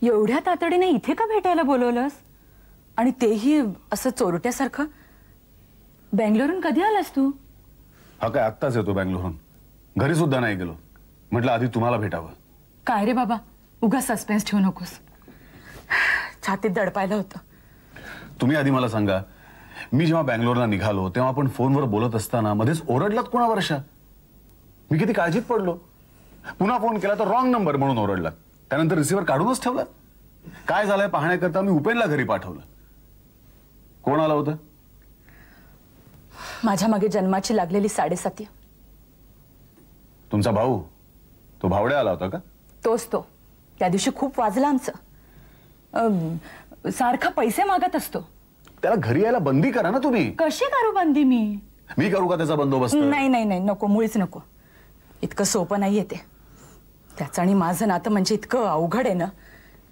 एवढ्या तातडीने इथे का भेटायला बोलवलंस? आणि तेही असं चोरट्यासारखं? बेंगलोरहून कधी आलास तू? हा काय आत्ताच येतो बेंगलोरहून. घरी सुद्धा नाही गेलो. म्हटलं आधी तुम्हाला भेटावं. काय रे बाबा, उगा सस्पेन्स ठेवू नकोस. छातीत दडपायला होतं. तुम्ही आधी मला सांगा, मी जेव्हा बेंगलोरला निघालो तेव्हा आपण फोनवर बोलत असताना मध्येच ओरडलात कोणावर अशा? मी किती काळजीत पडलो. पुन्हा फोन केला तर रॉंग नंबर म्हणून ओरडलात. त्यानंतर रिसिव्हर काढूनच ठेवलात. काय झालंय पाहण्याकरता मी उपेनला घरी पाठवलं. कोण आलं होतं? माझ्या मागे जन्माची लागलेली 7.5. तुमचा भाऊ? तो भावड्या आला होता का? तोच तो. त्या दिवशी खूप वाजला आमचं. सारखा पैसे मागत असतो. त्याला घरी यायला बंदी करा ना तुम्ही. कशी करू बंदी? मी करू का त्याचा बंदोबस्त? नाही नाही नाही, नको, मुळीच नको. इतकं सोपं नाहीये ते. त्याचं आणि माझं नातं म्हणजे इतकं अवघड आहे ना.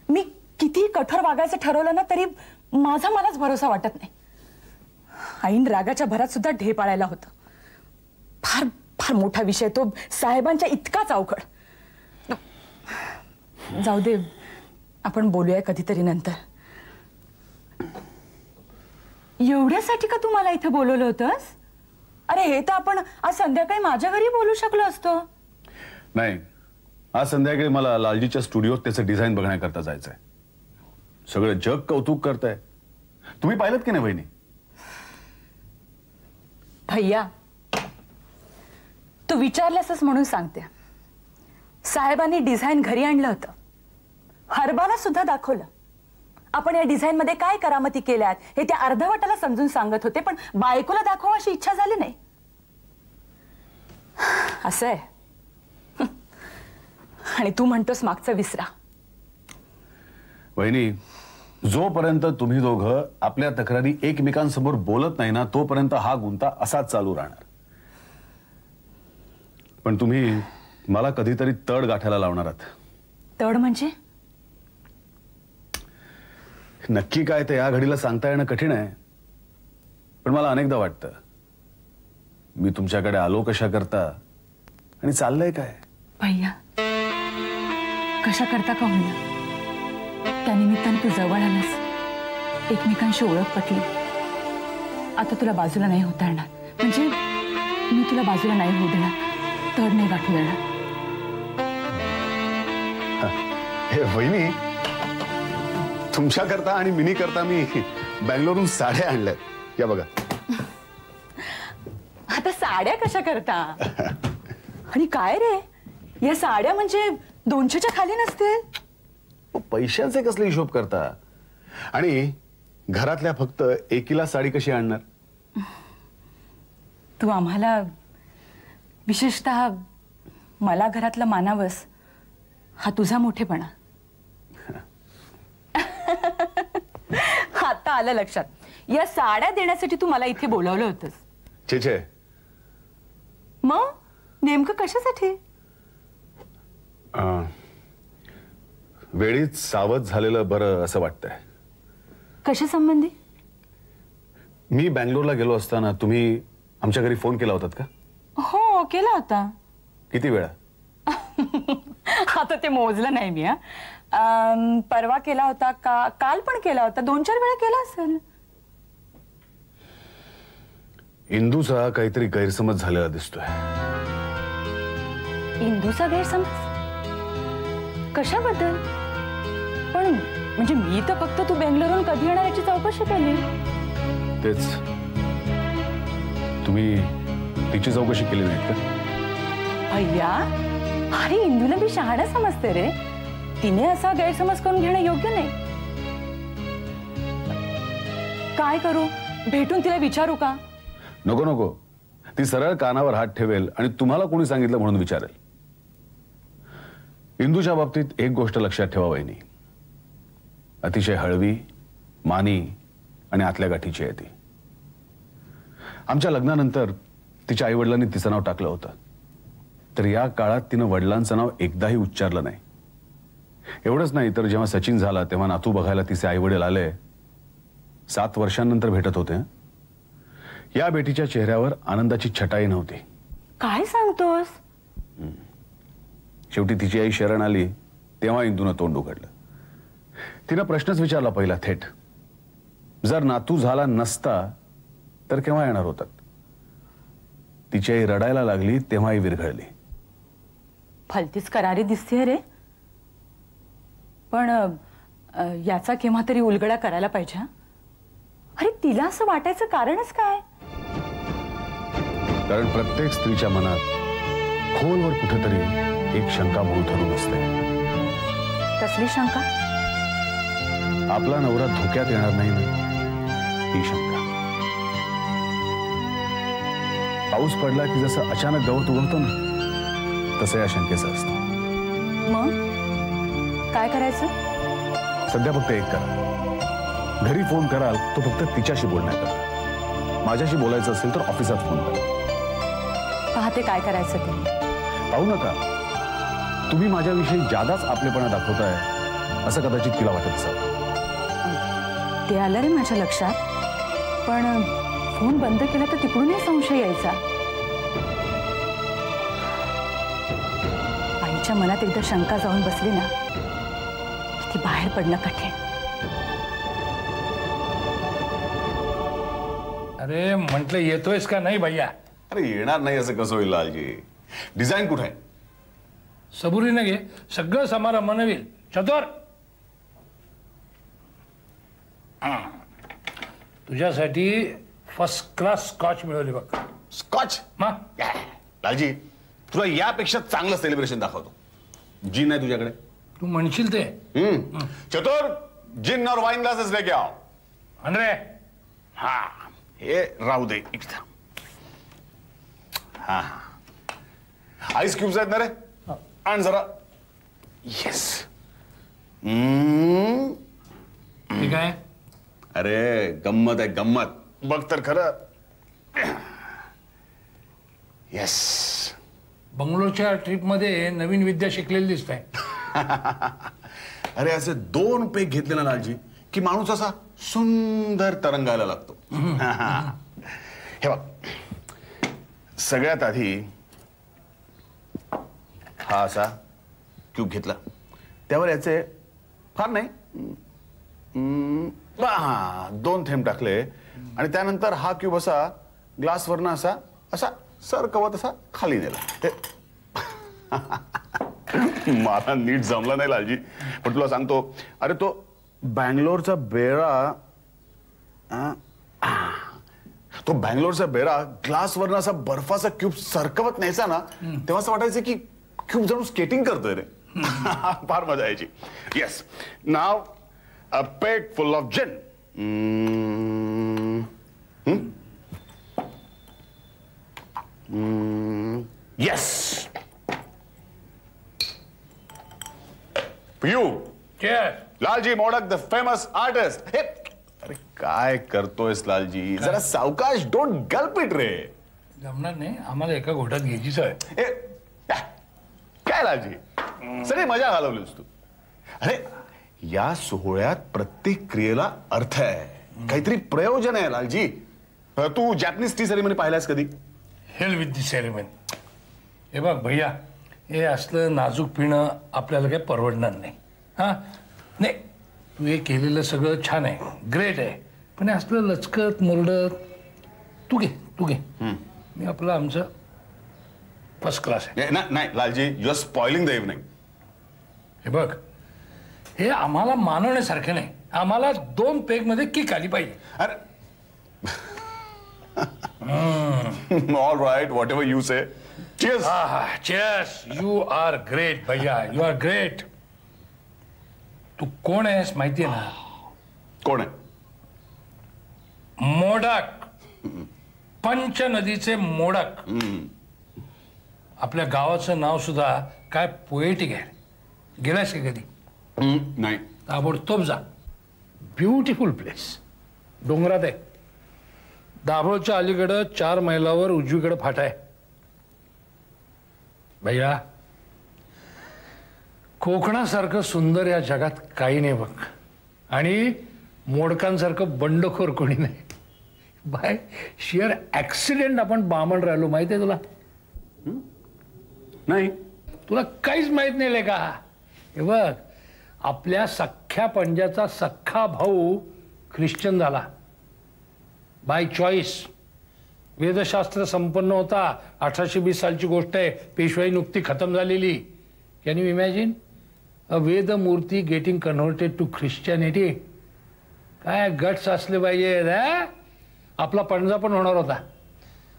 मी किती कठोर वागायचं ठरवलं ना तरी माझा मलाच भरोसा वाटत नाही. ऐन रागाच्या भरात सुद्धा ढे पाळायला होतं. फार फार मोठा विषय तो, साहेबांच्या इतकाच अवघड. जाऊ दे, आपण बोलूया कधीतरी नंतर. एवढ्यासाठी का तू मला इथे बोलवलं होतंस? अरे हे तर आपण आज संध्याकाळी माझ्या घरी बोलू शकलो असतो. नाही, आज संध्याकाळी मला लालजीच्या स्टुडिओत त्याचं डिझाईन बघण्याकरता जायचंय. सगळं जग कौतुक करतंय. तुम्ही पाहिलं की नाही वहिनी? भैया, तू विचारलंसच म्हणून सांगते. साहेबांनी डिझाईन घरी आणलं होतं. हरबाला सुद्धा दाखवलं. आपण या डिझाईन मध्ये काय करामती केल्यात हे त्या अर्धवटाला समजून सांगत होते, पण बायकोला दाखवा अशी इच्छा झाली नाही. असं आहे. आणि तू म्हणतोस मागचं विसरा. वहिनी, जोपर्यंत तुम्ही दोघं आपल्या तक्रारी एकमेकांसमोर बोलत नाही ना, तोपर्यंत हा गुंता असाच चालू राहणार. पण तुम्ही मला कधीतरी तड गाठायला लावणार आहात. तड म्हणजे? नक्की काय ते या घडीला सांगता येणं कठीण आहे. पण मला अनेकदा वाटतं, मी तुमच्याकडे आलो कशा करता आणि चाललंय काय. भैया, कशा करता का होईना, त्यानिमित्ताने तू जवळ आलास. एकमेकांशी ओळख पटली. आता तुला बाजूला नाही होता येणार. म्हणजे मी तुला बाजूला नाही होऊ देणार, तड नाही गाठू देणार. हे वहिनी, तुमच्या करता आणि मिनी करता मी बेंगलोरहून साड्या आणल्यात. या बघा. आता साड्या कशा करता? आणि काय रे, या साड्या म्हणजे 200च्या खाली नसतील. पैशांचे कसले हिशोब करता? आणि घरातल्या फक्त एकीला साडी कशी आणणार? तू आम्हाला, विशेषतः मला घरातलं मानावस हा तुझा मोठेपणा. आता आलं लक्षात. या साड्या देण्यासाठी तू मला इथे बोलावलं होतंस. छे छे. मग नेमकं कशासाठी? वेळीच सावध झालेलं बरं असं वाटतंय. कशा संबंधी? मी बेंगलोरला गेलो असताना तुम्ही आमच्या घरी फोन केला होतात का? हो, केला होता. किती वेळा? आता ते मोजलं नाही मी. परवा केला होता का, काल पण केला होता, 2-4 वेळा केला असेल. इंदूचा काहीतरी गैरसमज झालेला दिसतोय. इंदूचा गैरसमज? कशाबद्दल? पण म्हणजे मी तर फक्त तू बेंगलोरहून कधी येणार याची चौकशी केली. तेच. तुम्ही तिची चौकशी केली नाहीत का? भैया, अरे इंदूला मी शहाणा समजते रे. तिने असा गैरसमज करून घेणं योग्य नाही. काय करू? भेटून तिला विचारू का? नको नको. ती सरळ कानावर हात ठेवेल आणि तुम्हाला कोणी सांगितलं म्हणून विचारेल. इंदूच्या बाबतीत एक गोष्ट लक्षात ठेवा वहिनी, अतिशय हळवी, मानी आणि आतल्या गाठीची आहे ती. आमच्या लग्नानंतर तिच्या आईवडिलांनी तिचं नाव टाकलं होतं, तर या काळात तिनं वडिलांचं नाव एकदाही उच्चारलं नाही. एवढंच नाही तर जेव्हा सचिन झाला तेव्हा नातू बघायला तिचे आईवडील आले. 7 वर्षांनंतर भेटत होते. या बेटीच्या चेहऱ्यावर आनंदाची छटाई नव्हती. काय सांगतोस? शेवटी तिची आई शरण आली तेव्हा इंदूनं तोंड उघडलं. तिनं प्रश्नच विचारला पहिला थेट, जर नातू झाला नसता तर केव्हा येणार होतात. तिची आई रडायला लागली तेव्हाही विरघळली. भलतीच करारी दिसते रे. पण याचा केव्हा तरी उलगडा करायला पाहिजे. अरे तिला असं वाटायचं कारणच काय? कारण प्रत्येक स्त्रीच्या मनात खोलवर कुठेतरी एक शंका मूळ धरून असते. कसली शंका? आपला नवरा धोक्यात येणार नाही ना, ही शंका. पाऊस पडला की जसं अचानक गवत उगवतं ना, तसं या शंकेचं असतं. मग काय करायचं? सध्या फक्त एक करा. घरी फोन कराल तो फक्त तिच्याशी बोलण्याकरता. माझ्याशी बोलायचं असेल तर ऑफिसात फोन करा. पाहते काय करायचं ते. पाहू नका. तुम्ही माझ्याविषयी जादाच आपलेपणा दाखवताय असं कदाचित तिला वाटत असावं. ते आलं रे माझ्या लक्षात. पण फोन बंद केला तर तिकडूनही संशय यायचा. आईच्या मनात एकदा शंका जाऊन बसली ना, ती बाहेर पडणं कठीण. अरे म्हटलं येतोयस का नाही भैया? अरे येणार नाही असं कसं होईल लालजी? डिझाईन कुठे आहे? सबुरीने घे, सगळं समारंभाने होईल. चतुर, तुझ्यासाठी फर्स्ट क्लास स्कॉच मिळवली बघ. स्कॉच? मग लालजी, तुला यापेक्षा चांगलं सेलिब्रेशन दाखवतो. जिन आहे तुझ्याकडे? तू म्हणशील ते. चतुर, जिन और वाइन ग्लासेस लेके आओ. अनरे हा, हे राहू दे इथं. हा, आईस क्यूब्स आहेत ना रे? आण जरा. येस. ठीक आहे. अरे गंमत आहे गंमत. बघ तर खरं. येस. बंगलोरच्या ट्रिप मध्ये नवीन विद्या शिकलेली दिसत आहे. अरे असे 2 पेग घेतले ना लालजी की माणूस असा सुंदर तरंगायला लागतो. हे बघ, सगळ्यात आधी हा असा क्यूब घेतला. त्यावर याचे फार नाही 2 थेंब टाकले आणि त्यानंतर हा क्यूब असा ग्लासवरनं असा असा सरकवत असा खाली नेला. मला नीट जमला नाही लालजी, पण तुला सांगतो, अरे तो बँगलोरचा बेरा ग्लासवरनं असा बर्फाचा क्यूब सरकवत न्यायचा ना, तेव्हा असं वाटायचं की क्यूब जणू स्केटिंग करतोय रे. फार मजा यायची. येस. नाव a peg full of gin. Yes. पियू. Lalji Modak, the famous artist. अरे काय करतोयस लालजी? जरा सावकाश. डोंट गल्प इट रे. जमणार नाही, आम्हाला एका घोटात घ्यायचीच आहे. काय लालजी, सगळी मजा घालवलीस तू. अरे या सोहळ्यात प्रत्येक क्रियेला अर्थ आहे, काहीतरी प्रयोजन आहे लालजी. तू जॅपनीज टी सेरेमनी पाहिलास कधी? Hell with the ceremony. हे बघ भैया, हे असलं नाजूक पिणं आपल्याला काही परवडणार नाही. हा नाही, तू हे केलेलं सगळं छान आहे, ग्रेट आहे, पण हे असलं लचकत मुरडत तू घे. मी आपलं आमचं फर्स्ट क्लास आहे. नाही Lalji, you are spoiling the evening. हे बघ, हे आम्हाला मानवण्यासारखं नाही. आम्हाला 2 पेग मध्ये किक आली पाहिजे. अरे all right, whatever you say. Cheers. Cheers. You are great भैया, यू आर ग्रेट. तू कोण आहेस माहितीये ना? कोण आहे? मोडक, पंचनदीचे मोडक. आपल्या गावाचं नाव सुद्धा काय पोएटिक आहे. गेलास का कधी? नाही. ताबडतोब जा. Beautiful place. डोंगरात आहे. दाभोळच्या अलीकडं 4 मैलावर उजवीकडे फाटा आहे. भैया, कोकणासारखं सुंदर या जगात काही नाही बघ. आणि मोडकांसारखं बंडखोर कोणी नाही. बाय शिअर ऍक्सिडेंट आपण बामण राहिलो, माहिती आहे तुला? नाही. तुला काहीच माहित नाही का? हे बघ, आपल्या सख्ख्या पंजाचा सख्खा भाऊ ख्रिश्चन झाला बाय चॉईस. वेदशास्त्र संपन्न होता. 1820 सालची गोष्ट आहे. पेशवाई नुकती खतम झालेली. Can you imagine a vedmurti getting converted to Christianity. काय गट्स असले पाहिजे. आपला पंजा पण होणार होता,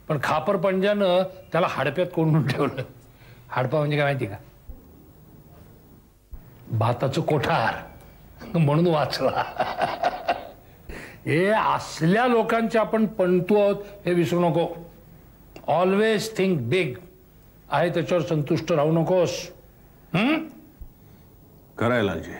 पण खापर पंजानं त्याला हाडप्यात कोंडून ठेवलं. हाडपा म्हणजे काय माहिती का? भाताचं कोठार, म्हणून वाचला. हे असल्या लोकांचे आपण पंतू आहोत हे विसरू नको. Always think big. आहे त्याच्यावर संतुष्ट राहू नकोस. खरंय लालजी.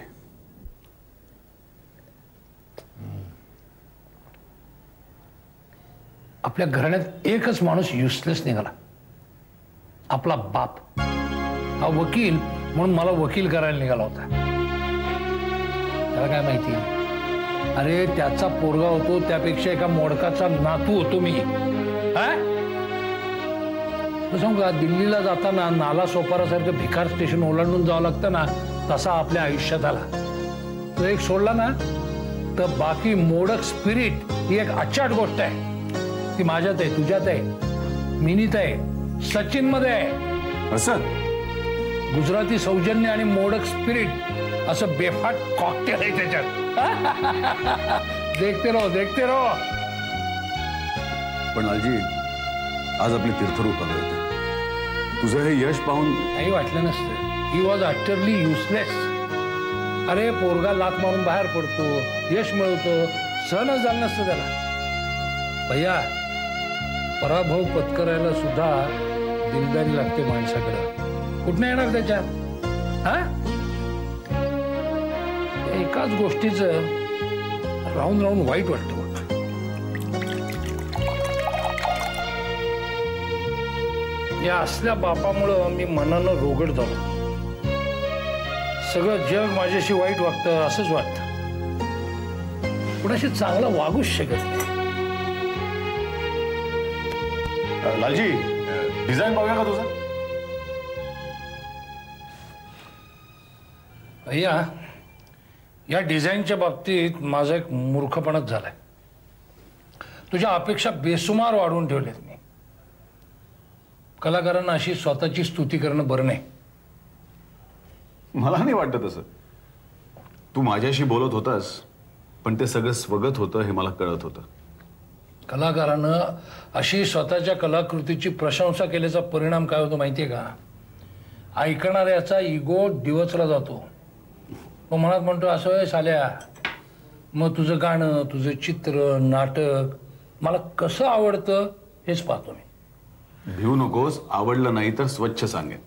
आपल्या घराण्यात एकच माणूस युजलेस निघाला, आपला बाप. हा वकील म्हणून मला वकील करायला निघाला होता. त्याला काय माहिती, अरे त्याचा पोरगा होतो त्यापेक्षा एका मोडकाचा नातू होतो मी. सांगू का, दिल्लीला जाताना नाला सोपारासारखं भिकार स्टेशन ओलांडून जावं लागतं ना, तसा आपल्या आयुष्यात आला. तो एक सोडला ना तर बाकी मोडक स्पिरिट ही एक अचाट गोष्ट आहे. ती माझ्यात आहे, तुझ्यात आहे, मिनीत आहे, सचिन मध्ये आहे. असं गुजराती सौजन्य आणि मोडक स्पिरिट असं बेफाट कॉकटेल आहे त्याच्यात. देखते रहो. पण लालजी, आज आपली तीर्थरूप आलं होतं. तुझं हे यश पाहून काही वाटलं नसतं. He was utterly useless. अरे पोरगा लात मारून बाहेर पडतो, यश मिळवतो, सहनच झालं नसतं त्याला. भैया, पराभव पत्करायला सुद्धा दिलदारी लागते माणसाकडे. कुठं येणार त्याच्यात? एकाच गोष्टीचं राहून राहून वाईट वाटतं. या असल्या बापामुळं मी मनानं रोगड झालो. सगळं जग माझ्याशी वाईट वागतं असंच वाटतं. कुणाशी चांगलं वागूच शकत नाही. लालजी, डिझाईन पाहूया का तुझं? भैया, या डिझाईनच्या बाबतीत माझा एक मूर्खपणाच झालाय. तुझ्या अपेक्षा बेसुमार वाढवून ठेवल्यात मी. कलाकारांना अशी स्वतःची स्तुती करणं बरं नाही. मला नाही वाटत तसं. तू माझ्याशी बोलत होतास, पण ते सगळं स्वगत होतं हे मला कळत होतं. कलाकारानं अशी स्वतःच्या कलाकृतीची प्रशंसा केल्याचा परिणाम काय होतो माहितीये का? ऐकणाऱ्याचा इगो डिवचला जातो. मग मनात म्हणतो, असं आहे साल्या, मग तुझं गाणं, तुझं चित्र, नाटक मला कसं आवडतं हेच पाहतो मी. भिवू नकोस. आवडलं नाही तर स्वच्छ सांगेन,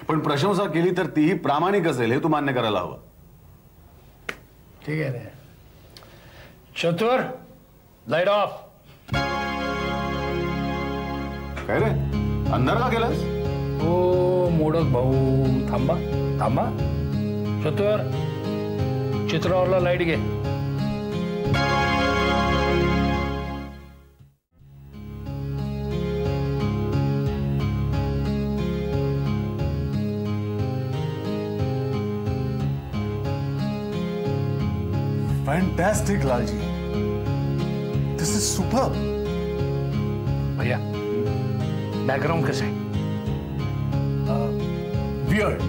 पण प्रशंसा केली तर तीही प्रामाणिक असेल हे तू मान्य करायला हवं. ठीक आहे रे. चतुर, लाईट ऑफ. काय रे, अंधार का केलास? ओ मोडक भाऊ, थांबा. चतुर, चित्रावरला लाईट घे. Fantastic, Lalji. This is superb. भैया, बॅकग्राऊंड कसं आहे? Weird.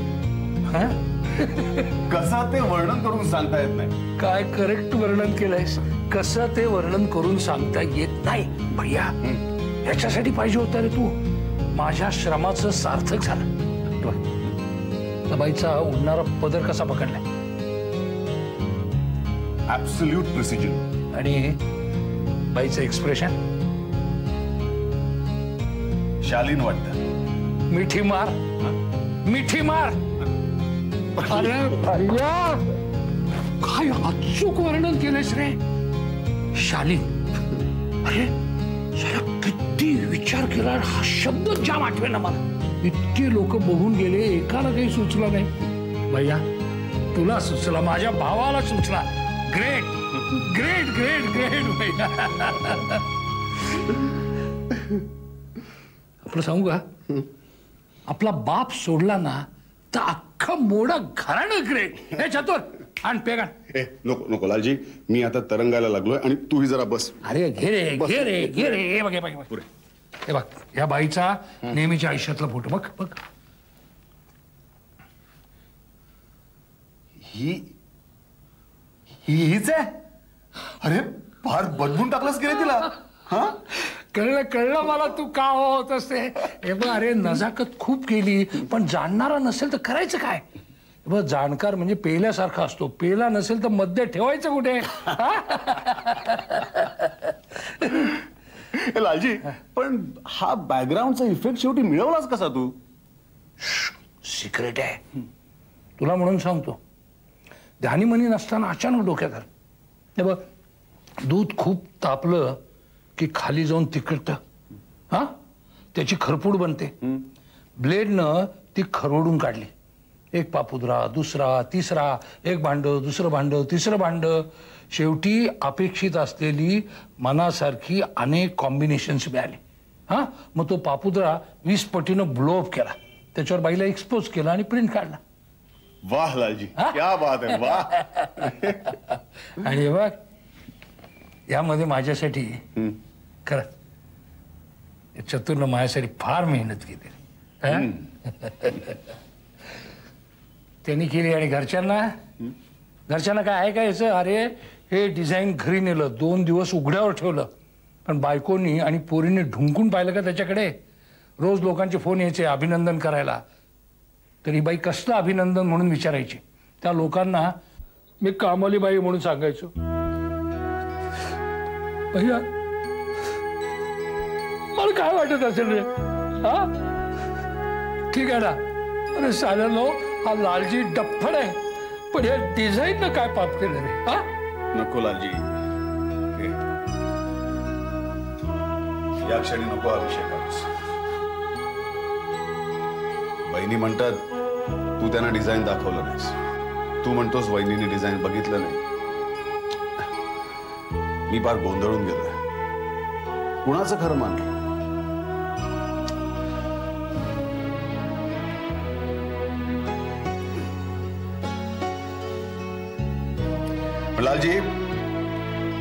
कसं ते वर्णन करून सांगता येत नाही. काय करेक्ट वर्णन केलंयस. कसं ते वर्णन करून सांगता येत नाही. भैया, याच्यासाठी पाहिजे होता रे तू. माझ्या श्रमाचं सार्थक झालं. त्या बाईचा उडणारा पदर कसा पकडलाय. Absolute precision. आणि बाईचं एक्सप्रेशन शालीन वाटतं. मिठी मार. अरे भैया, काय अचूक वर्णन केलंस रे. शालीन. अरे साला किती विचार केला. हा शब्द जाम आठवे ना मला. इतके लोक बघून गेले, एकाला काही सुचलं नाही. भैया, तुला सुचला, माझ्या भावाला सुचला. ग्रेट भैया. आपलं सांगू का, आपला बाप सोडला ना तर अख्खं मोडं घराणं ग्रेट. हे चतुर आण पेगाण. ए नको नको लालजी, मी आता तरंगायला लागलोय आणि तूही जरा बस. अरे घे रे घे रे घे रे. हे बघ हे बघ हे बघ. हे बघ या बाईचा नेहमीच्या आयुष्यातला फोटो बघ बघ. हीच आहे. अरे फार बदलून टाकलंस की रे तिला. हा कळलं कळलं मला तू का होत असते. हे बघ अरे नजाकत खूप केली पण जाणणारा नसेल तर करायचं काय. हे बघ जाणकार म्हणजे पेल्यासारखा असतो. पेला नसेल तर मध्ये ठेवायचं कुठे. लालजी पण हा बॅकग्राऊंडचा इफेक्ट शेवटी मिळवलाच कसा तू. सिक्रेट आहे तुला म्हणून सांगतो. ध्यानीमनी नसताना अचानक डोक्यात आलं. हे बघ दूध खूप तापलं की खाली जाऊन तिखटतं. हा त्याची खरपूड बनते. ब्लेडनं ती खरवडून काढली. एक पापुद्रा दुसरा तिसरा, एक भांड दुसरं भांड तिसरं भांड. शेवटी अपेक्षित असलेली मनासारखी अनेक कॉम्बिनेशन्स मिळाली. हा मग तो पापुद्रा 20 पटीनं ब्लोअप केला. त्याच्यावर बाईला एक्सपोज केला आणि प्रिंट काढला. वाह लालजी क्या बात आहे. वाह. आणि हे बघ यामध्ये माझ्यासाठी खरं चतुरनं माझ्यासाठी फार मेहनत केली. त्यांनी केली आणि घरच्यांना काय आहे का याचं. अरे हे डिझाईन घरी नेलं 2 दिवस उघड्यावर ठेवलं. पण बायकोनी आणि पोरीने ढुंकून पाहिलं का त्याच्याकडे. रोज लोकांचे फोन यायचे अभिनंदन करायला. तरी बाई कसलं अभिनंदन म्हणून विचारायची. त्या लोकांना मी कामवाली बाई म्हणून सांगायचो. भैया मला काय वाटत असेल रे. हा ठीक आहे ना. अरे साल्यानो हा लालजी डफ्फड आहे पण या डिझाईन न काय पाप केलं रे. हा नको लालजी, या क्षणी नको हा विषय काढूस. वहिनी म्हणतात तू त्यांना डिझाईन दाखवलं नाहीस. तू म्हणतोस वहिनीने डिझाईन बघितलं नाही. मी फार गोंधळून गेलोय. कुणाचं खरं मानलं. लालजी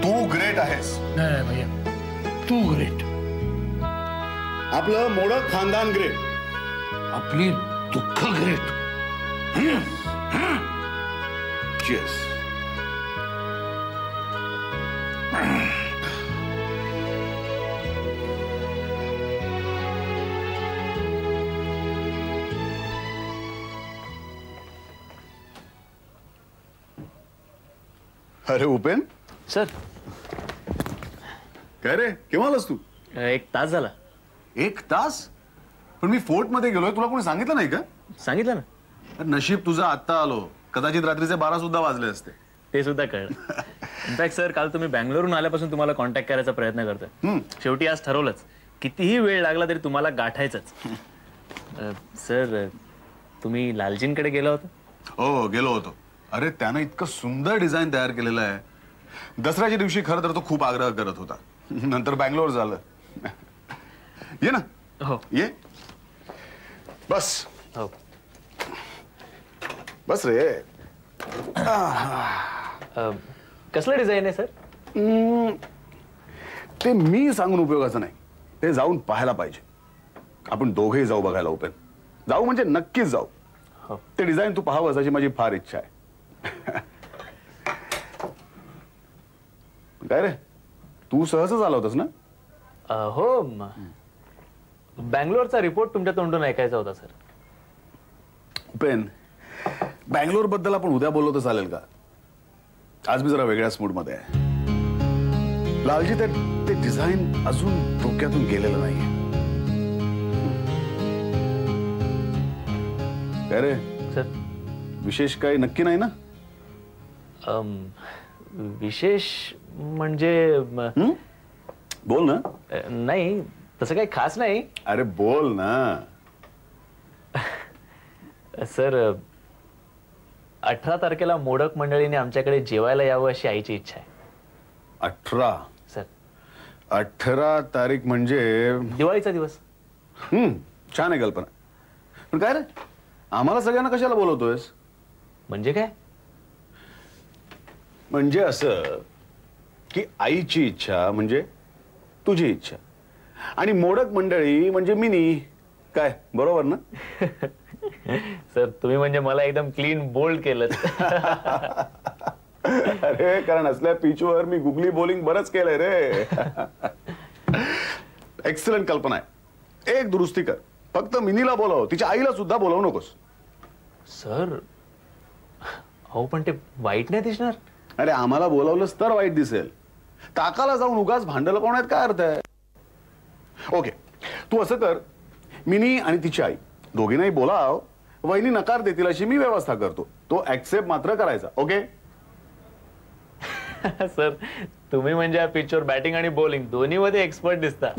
तू ग्रेट आहेस. नाही भैया तू ग्रेट. आपलं मोडक खानदान ग्रेट. आपली दुःख ग्रेट. Cheers. अरे उपेन सर काय रे केव्हा आलास तू. 1 तास झाला. 1 तास. पण मी फोर्ट मध्ये गेलोय तुला कोणी सांगितलं नाही का. सांगितलं ना. अरे नशीब तुझं आत्ता आलो. कदाचित रात्रीचे 12 सुद्धा वाजले असते. ते सुद्धा कळलं. इनफॅक्ट सर काल तुम्ही बँगलोरहून आल्यापासून तुम्हाला कॉन्टॅक्ट करायचा प्रयत्न करतोय. शेवटी आज ठरवलंच. कितीही वेळ लागला तरी तुम्हाला गाठायचंच. सर तुम्ही लालजींकडे गेला होता. हो गेलो होतो. अरे त्यानं इतकं सुंदर डिझाईन तयार केलेलं आहे. दसऱ्याच्या दिवशी खरं तर तो खूप आग्रह करत होता. नंतर बँगलोर झालं. ये ना. हो ये बस. हो बस रे. कसलं डिझाईन आहे सर. ते मी सांगून उपयोगाचं नाही. ते जाऊन पाहायला पाहिजे. आपण दोघेही जाऊ बघायला. ओपेन जाऊ म्हणजे नक्कीच जाऊ. हो. ते डिझाईन तू पाहावं अशी माझी फार इच्छा आहे. काय रे तू सहजच आला होतास ना. हो बँगलोरचा रिपोर्ट तुमच्या तोंडून ऐकायचा होता सर. उपेन बँगलोर बद्दल आपण उद्या बोललो तर चालेल का. आज मी जरा वेगळ्याच मूड मध्ये आहे. लालजी ते डिझाईन अजून डोक्यातून गेलेलं नाहीये. काय रे सर विशेष काही नक्की नाही ना. विशेष म्हणजे बोल ना. नाही तसं काही खास नाही. अरे बोल ना. सर 18 तारखेला मोडक मंडळीने आमच्याकडे जेवायला यावं अशी आईची इच्छा आहे. 18 सर 18 तारीख म्हणजे दिवाळीचा दिवस. छान आहे कल्पना. पण काय रे आम्हाला सगळ्यांना कशाला बोलवतोयस? म्हणजे काय? म्हणजे असं की आईची इच्छा म्हणजे तुझी इच्छा आणि मोडक मंडळी म्हणजे मिनी. काय बरोबर ना? सर तुम्ही म्हणजे मला एकदम क्लीन बोल्ड केलं. अरे कारण असल्या पिचवर मी गुगली बॉलिंग बरंच केलंय रे. एक्सलंट कल्पना आहे. एक दुरुस्ती कर, फक्त मिनीला बोलव, तिच्या आईला सुद्धा बोलवू नकोस. सर अहो पण ते वाईट नाही दिसणार. अरे आम्हाला बोलावलंच तर वाईट दिसेल. काकाला जाऊन उगाच भांडलं पाहण्यात काय अर्थ आहे? ओके, तू असं कर, मिनी आणि तिची आई दोघींनाही बोलाव. वहिनी नकार देतील अशी मी व्यवस्था करतो. तो ऍक्सेप्ट मात्र करायचा. ओके? सर तुम्ही म्हणजे या पिचवर बॅटिंग आणि बॉलिंग दोन्ही मध्ये एक्सपर्ट दिसता.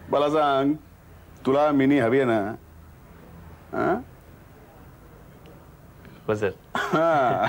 मला सांग, तुला मिनी हवी आहे ना? हो सर. हा.